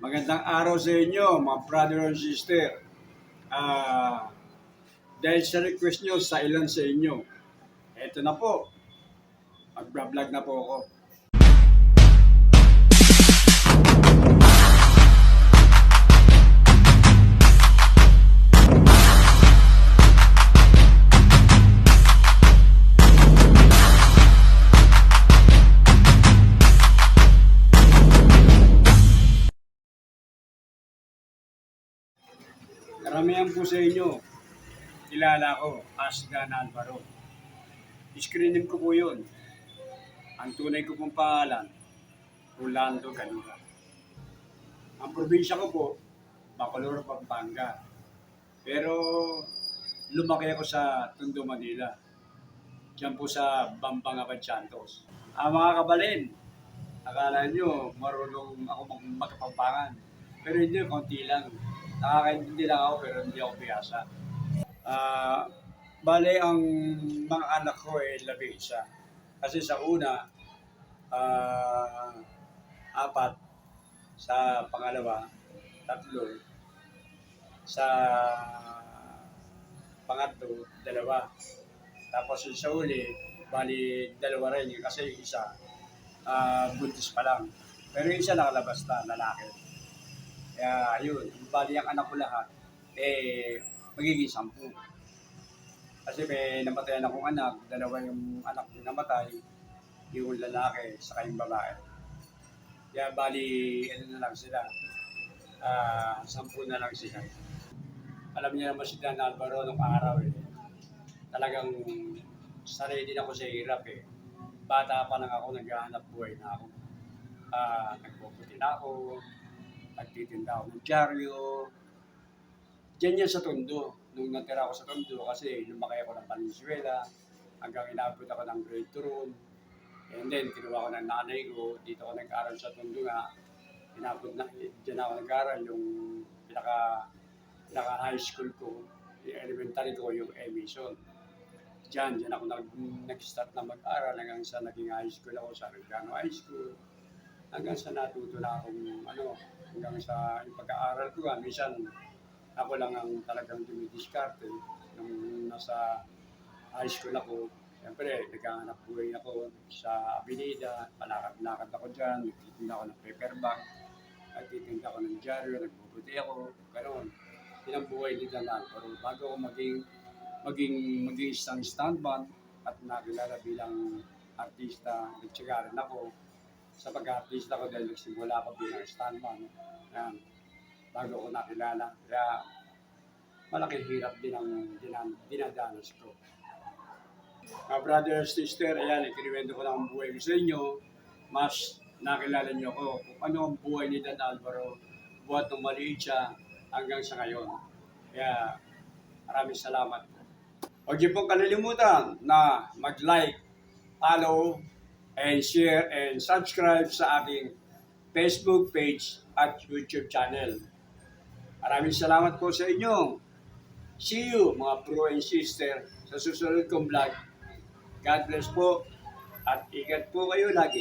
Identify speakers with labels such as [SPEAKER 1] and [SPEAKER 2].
[SPEAKER 1] Magandang araw sa inyo, mga brother and sister. Dahil sa request nyo sa ilan sa inyo, eto na po, mag-vlog na po ako. Karamihan po sa inyo, kilala ko as Dan Alvaro. Screening ko po yun. Ang tunay ko pong pangalan, Rolando Galuga. Ang probinsya ko po, Bacolod, Pampanga. Pero lumaki ako sa Tondo, Manila. Diyan po sa Bambang Abad Santos. Mga kabalin, akala nyo marunong ako magkapampangan. Pero hindi, konti lang. Nakakaintindi lang ako pero hindi ako biyasa. Bale, ang mga anak ko ay 11. Kasi sa una, 4. Sa pangalawa, 3. Sa pangatlo, 2. Tapos sa uli, bali 2 rin kasi yung isa, buntis pa lang. Pero yung isa nakalabas na, lalaki. Kaya yun, bali ang anak ko lahat, magiging 10. Kasi may namatayan akong anak, 2 yung anak ko namatay, yung lalaki, saka yung babae. Kaya bali, na lang sila, 10 na lang sila. Alam niyo naman si Dan Alvaro nung araw talagang sanay din ako sa hirap Bata pa lang ako, naghahanap buhay na ako. Nagpuputi na ako, nagtitinda ako ng dyaryo. Diyan yan sa Tondo. Nung natira ako sa Tondo kasi lumaki ako ng Valenzuela hanggang inabot ako ng grade 2 roon. And then, kinuha ko ng nanay ko. Dito ako nag-aral sa Tondo nga. Inabot na, diyan ako nag-aral yung pinaka-high school ko. Yung elementary ko, yung Emerson. Diyan ako nag-start na mag-aral hanggang sa naging high school ako sa Regano High School. Hanggang sa natuto na akong hanggang sa yung pag-aaral ko minsan ako lang ang talagang dumidiskarte. Nung nasa high school ako, siyempre naghahanap buhay ako sa Avenida, palakad-lakad ako dyan, nagtitinda ako ng paper bag, nagtitinda ako ng dyaryo, nagbubuti ako, gano'n. Yun ang buhay ni Danan. Pero bago ako maging isang stuntman at nakilala bilang artista, nagtsaga rin ako sa pag-artista ko dahil nagsimula ako bilang stuntman. Bago ako nakilala. Kaya malaking hirap din ang dinadanas ko. Mga brother, sister, ikiniwento ko lang ang buhay ko sa inyo. Mas nakilala niyo ako kung ano ang buhay ni Dan Alvaro. Buhat ng maliit siya hanggang sa ngayon. Kaya maraming salamat po. Huwag niyo pong kalilimutan na mag-like, follow, and share and subscribe sa aking Facebook page at YouTube channel. Maraming salamat po sa inyo. See you mga bro and sister sa susunod kong vlog. God bless po at ingat po kayo lagi.